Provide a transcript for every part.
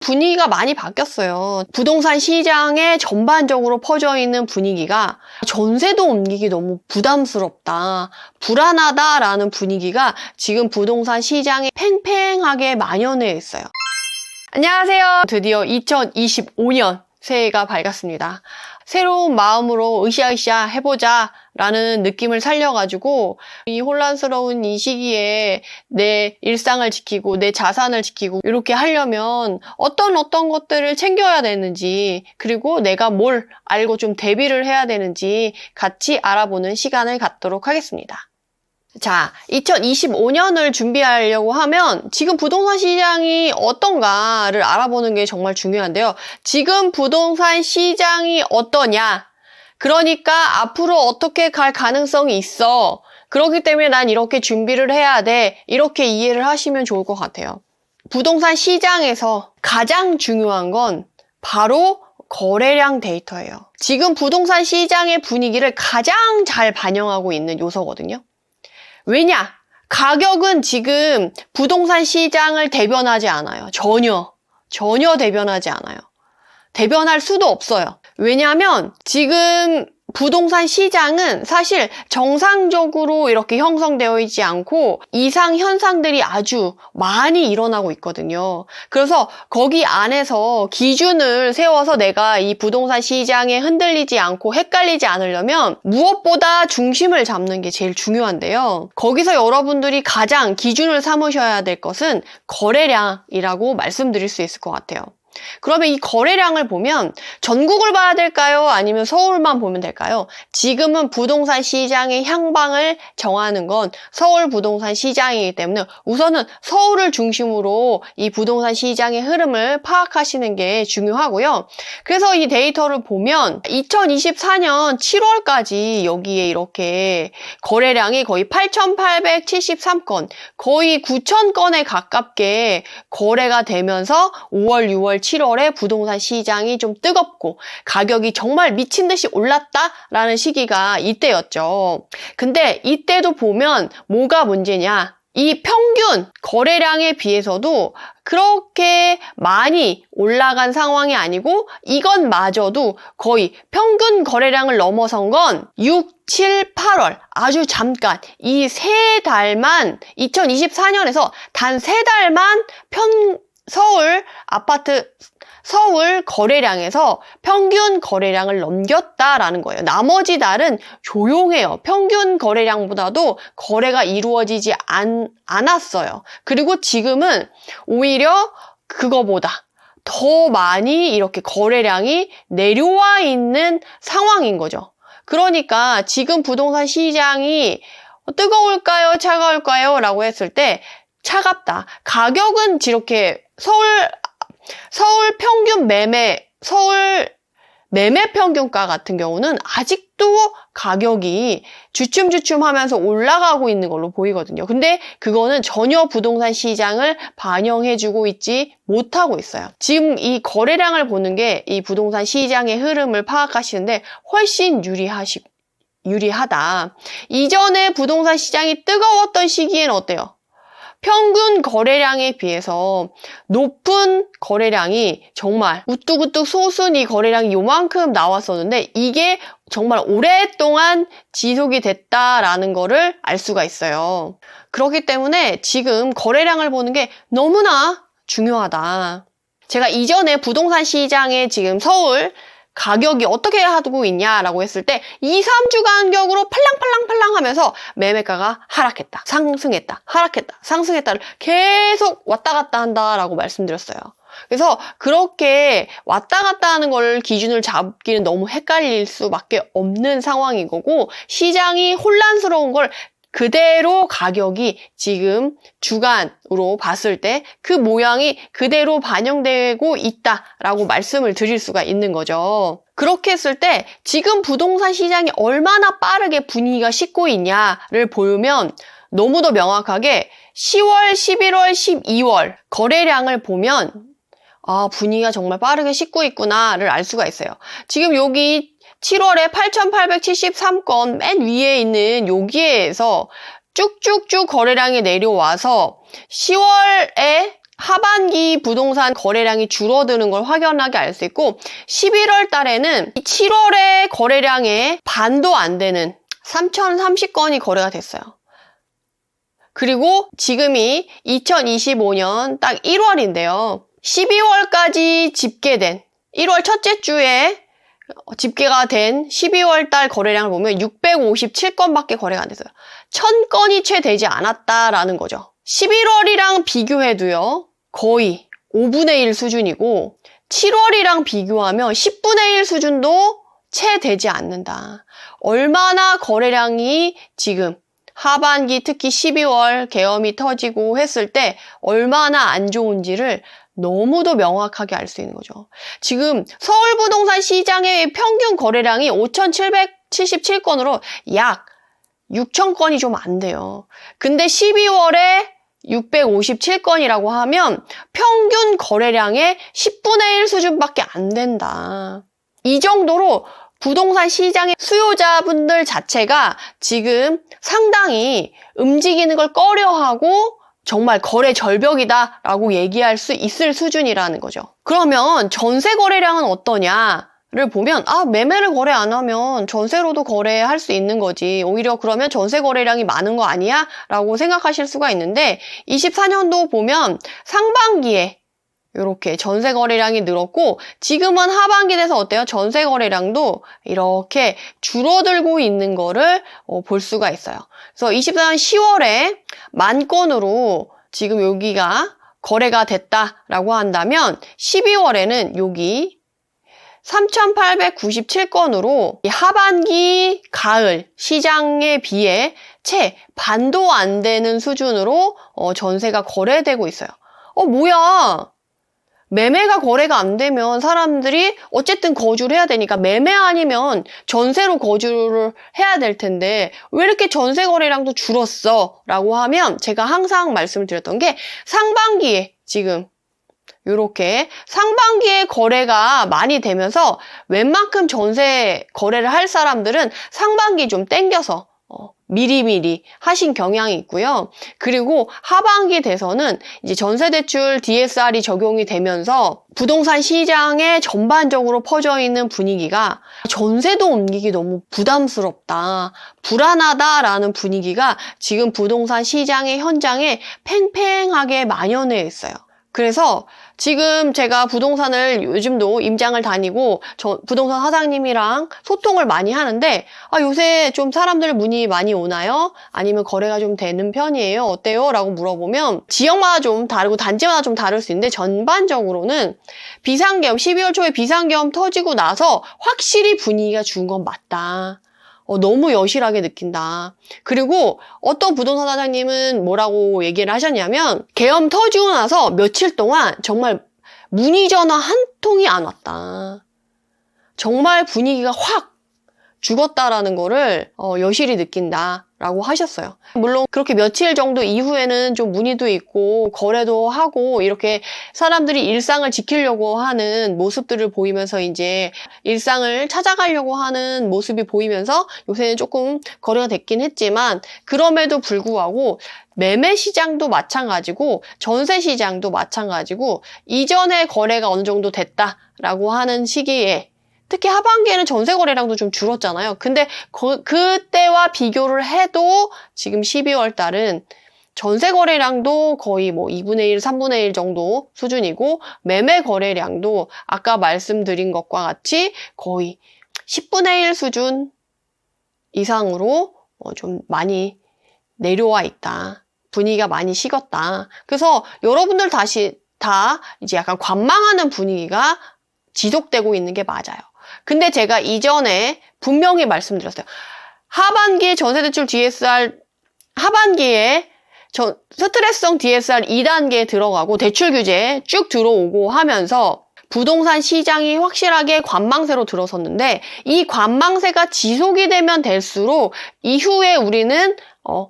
분위기가 많이 바뀌었어요. 부동산 시장에 전반적으로 퍼져 있는 분위기가 전세도 옮기기 너무 부담스럽다, 불안하다라는 분위기가 지금 부동산 시장에 팽팽하게 만연해 있어요. 안녕하세요. 드디어 2025년 새해가 밝았습니다. 새로운 마음으로 으쌰으쌰 해보자 라는 느낌을 살려가지고 이 혼란스러운 이 시기에 내 일상을 지키고 내 자산을 지키고 이렇게 하려면 어떤 것들을 챙겨야 되는지, 그리고 내가 뭘 알고 좀 대비를 해야 되는지 같이 알아보는 시간을 갖도록 하겠습니다. 자, 2025년을 준비하려고 하면 지금 부동산 시장이 어떤가를 알아보는 게 정말 중요한데요. 지금 부동산 시장이 어떠냐? 그러니까 앞으로 어떻게 갈 가능성이 있어. 그렇기 때문에 난 이렇게 준비를 해야 돼. 이렇게 이해를 하시면 좋을 것 같아요. 부동산 시장에서 가장 중요한 건 바로 거래량 데이터예요. 지금 부동산 시장의 분위기를 가장 잘 반영하고 있는 요소거든요. 왜냐? 가격은 지금 부동산 시장을 대변하지 않아요. 전혀 대변하지 않아요. 대변할 수도 없어요. 왜냐하면 지금 부동산 시장은 사실 정상적으로 이렇게 형성되어 있지 않고 이상 현상들이 아주 많이 일어나고 있거든요. 그래서 거기 안에서 기준을 세워서 내가 이 부동산 시장에 흔들리지 않고 헷갈리지 않으려면 무엇보다 중심을 잡는 게 제일 중요한데요. 거기서 여러분들이 가장 기준을 삼으셔야 될 것은 거래량이라고 말씀드릴 수 있을 것 같아요. 그러면 이 거래량을 보면 전국을 봐야 될까요? 아니면 서울만 보면 될까요? 지금은 부동산 시장의 향방을 정하는 건 서울 부동산 시장이기 때문에 우선은 서울을 중심으로 이 부동산 시장의 흐름을 파악하시는 게 중요하고요. 그래서 이 데이터를 보면 2024년 7월까지 여기에 이렇게 거래량이 거의 8,873건, 거의 9,000건에 가깝게 거래가 되면서 5월, 6월, 7월에 부동산 시장이 좀 뜨겁고 가격이 정말 미친 듯이 올랐다라는 시기가 이때였죠. 근데 이때도 보면 뭐가 문제냐? 이 평균 거래량에 비해서도 그렇게 많이 올라간 상황이 아니고 이것마저도 거의 평균 거래량을 넘어선 건 6, 7, 8월 아주 잠깐 이 세 달만 2024년에서 단 세 달만 서울 거래량에서 평균 거래량을 넘겼다라는 거예요. 나머지 달은 조용해요. 평균 거래량보다도 거래가 이루어지지 않았어요. 그리고 지금은 오히려 그거보다 더 많이 이렇게 거래량이 내려와 있는 상황인 거죠. 그러니까 지금 부동산 시장이 뜨거울까요? 차가울까요? 라고 했을 때 차갑다. 가격은 이렇게 서울 매매 평균가 같은 경우는 아직도 가격이 주춤주춤 하면서 올라가고 있는 걸로 보이거든요. 근데 그거는 전혀 부동산 시장을 반영해주고 있지 못하고 있어요. 지금 이 거래량을 보는 게 이 부동산 시장의 흐름을 파악하시는데 훨씬 유리하다. 이전에 부동산 시장이 뜨거웠던 시기엔 어때요? 평균 거래량에 비해서 높은 거래량이 정말 우뚝우뚝 솟은 이 거래량이 요만큼 나왔었는데 이게 정말 오랫동안 지속이 됐다라는 거를 알 수가 있어요. 그렇기 때문에 지금 거래량을 보는 게 너무나 중요하다. 제가 이전에 부동산 시장에 지금 서울 가격이 어떻게 하고 있냐라고 했을 때 2, 3주 간격으로 팔랑팔랑 하면서 매매가가 하락했다, 상승했다, 하락했다, 상승했다를 계속 왔다 갔다 한다라고 말씀드렸어요. 그래서 그렇게 왔다 갔다 하는 걸 기준을 잡기는 너무 헷갈릴 수밖에 없는 상황인 거고, 시장이 혼란스러운 걸 그대로 가격이 지금 주간으로 봤을 때 그 모양이 그대로 반영되고 있다라고 말씀을 드릴 수가 있는 거죠. 그렇게 했을 때 지금 부동산 시장이 얼마나 빠르게 분위기가 식고 있냐를 보면 너무도 명확하게 10월, 11월, 12월 거래량을 보면 분위기가 정말 빠르게 식고 있구나를 알 수가 있어요. 지금 여기 7월에 8,873건 맨 위에 있는 여기에서 쭉쭉쭉 거래량이 내려와서 10월에 하반기 부동산 거래량이 줄어드는 걸 확연하게 알 수 있고 11월 달에는 7월의 거래량의 반도 안 되는 3,030건이 거래가 됐어요. 그리고 지금이 2025년 딱 1월인데요. 12월까지 집계된 1월 첫째 주에 집계가 된 12월 달 거래량을 보면 657건밖에 거래가 안 됐어요. 1,000건이 채 되지 않았다라는 거죠. 11월이랑 비교해도요. 거의 5분의 1 수준이고 7월이랑 비교하면 10분의 1 수준도 채 되지 않는다. 얼마나 거래량이 지금 하반기 특히 12월 계엄이 터지고 했을 때 얼마나 안 좋은지를 너무도 명확하게 알 수 있는 거죠. 지금 서울 부동산 시장의 평균 거래량이 5,777건으로 약 6,000건이 좀 안 돼요. 근데 12월에 657건이라고 하면 평균 거래량의 10분의 1 수준밖에 안 된다. 이 정도로 부동산 시장의 수요자분들 자체가 지금 상당히 움직이는 걸 꺼려하고 정말 거래 절벽이다라고 얘기할 수 있을 수준이라는 거죠. 그러면 전세 거래량은 어떠냐를 보면 매매를 거래 안 하면 전세로도 거래할 수 있는 거지. 오히려 그러면 전세 거래량이 많은 거 아니야? 라고 생각하실 수가 있는데 24년도 보면 상반기에 이렇게 전세 거래량이 늘었고 지금은 하반기 돼서 어때요? 전세 거래량도 이렇게 줄어들고 있는 거를 볼 수가 있어요. 그래서 24년 10월에 10,000건으로 지금 여기가 거래가 됐다라고 한다면 12월에는 여기 3,897건으로 하반기 가을 시장에 비해 채 반도 안 되는 수준으로 전세가 거래되고 있어요. 뭐야? 매매가 거래가 안 되면 사람들이 어쨌든 거주를 해야 되니까 매매 아니면 전세로 거주를 해야 될 텐데 왜 이렇게 전세 거래량도 줄었어? 라고 하면 제가 항상 말씀을 드렸던 게 상반기에 지금 이렇게 상반기에 거래가 많이 되면서 웬만큼 전세 거래를 할 사람들은 상반기 좀 땡겨서 미리미리 하신 경향이 있고요. 그리고 하반기 돼서는 이제 전세대출 DSR이 적용이 되면서 부동산 시장에 전반적으로 퍼져 있는 분위기가 전세도 옮기기 너무 부담스럽다, 불안하다라는 분위기가 지금 부동산 시장의 현장에 팽팽하게 만연해 있어요. 그래서 지금 제가 부동산을 요즘도 임장을 다니고 부동산 사장님이랑 소통을 많이 하는데 요새 좀 사람들 문의 많이 오나요? 아니면 거래가 좀 되는 편이에요? 어때요? 라고 물어보면 지역마다 좀 다르고 단지마다 좀 다를 수 있는데 전반적으로는 비상계엄 12월 초에 비상계엄 터지고 나서 확실히 분위기가 죽은 건 맞다. 너무 여실하게 느낀다. 그리고 어떤 부동산 사장님은 뭐라고 얘기를 하셨냐면 계엄 터지고 나서 며칠 동안 정말 문의 전화 한 통이 안 왔다. 정말 분위기가 확 죽었다라는 거를 여실히 느낀다라고 하셨어요. 물론 그렇게 며칠 정도 이후에는 좀 문의도 있고 거래도 하고 이렇게 사람들이 일상을 지키려고 하는 모습들을 보이면서 이제 일상을 찾아가려고 하는 모습이 보이면서 요새는 조금 거래가 됐긴 했지만 그럼에도 불구하고 매매 시장도 마찬가지고 전세 시장도 마찬가지고 이전에 거래가 어느 정도 됐다라고 하는 시기에 특히 하반기에는 전세 거래량도 좀 줄었잖아요. 근데 그때와 비교를 해도 지금 12월 달은 전세 거래량도 거의 2분의 1, 3분의 1 정도 수준이고 매매 거래량도 아까 말씀드린 것과 같이 거의 10분의 1 수준 이상으로 좀 많이 내려와 있다. 분위기가 많이 식었다. 그래서 여러분들 다시 다 이제 약간 관망하는 분위기가 지속되고 있는 게 맞아요. 근데 제가 이전에 분명히 말씀드렸어요. 하반기에 전세대출 DSR, 하반기에 스트레스성 DSR 2단계에 들어가고 대출 규제 쭉 들어오고 하면서 부동산 시장이 확실하게 관망세로 들어섰는데 이 관망세가 지속이 되면 될수록 이후에 우리는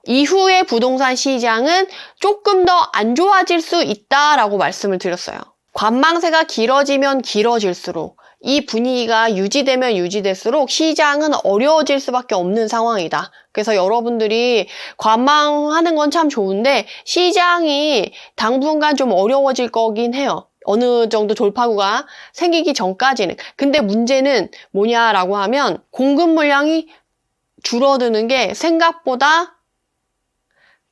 이후에 부동산 시장은 조금 더 안 좋아질 수 있다라고 말씀을 드렸어요. 관망세가 길어지면 길어질수록 이 분위기가 유지되면 유지될수록 시장은 어려워질 수밖에 없는 상황이다. 그래서 여러분들이 관망하는 건 참 좋은데 시장이 당분간 좀 어려워질 거긴 해요. 어느 정도 돌파구가 생기기 전까지는. 근데 문제는 뭐냐라고 하면 공급 물량이 줄어드는 게 생각보다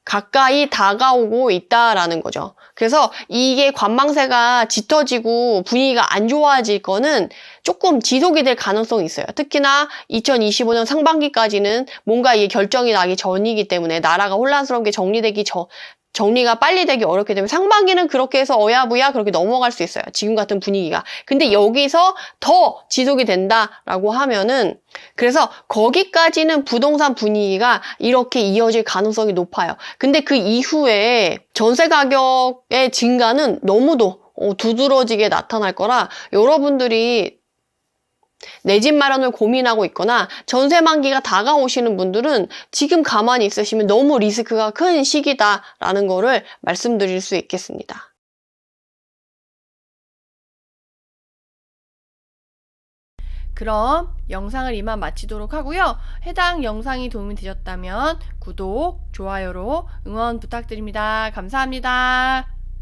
가까이 다가오고 있다라는 거죠. 그래서 이게 관망세가 짙어지고 분위기가 안 좋아질 거는 조금 지속이 될 가능성이 있어요. 특히나 2025년 상반기까지는 뭔가 이게 결정이 나기 전이기 때문에 나라가 혼란스럽게 정리가 빨리 되기 어렵기 때문에 상반기는 그렇게 해서 어야부야 그렇게 넘어갈 수 있어요. 지금 같은 분위기가. 근데 여기서 더 지속이 된다라고 하면은 그래서 거기까지는 부동산 분위기가 이렇게 이어질 가능성이 높아요. 근데 그 이후에 전세 가격의 증가는 너무도 두드러지게 나타날 거라 여러분들이 내 집 마련을 고민하고 있거나 전세 만기가 다가오시는 분들은 지금 가만히 있으시면 너무 리스크가 큰 시기다라는 거를 말씀드릴 수 있겠습니다. 그럼 영상을 이만 마치도록 하고요. 해당 영상이 도움이 되셨다면 구독, 좋아요로 응원 부탁드립니다. 감사합니다.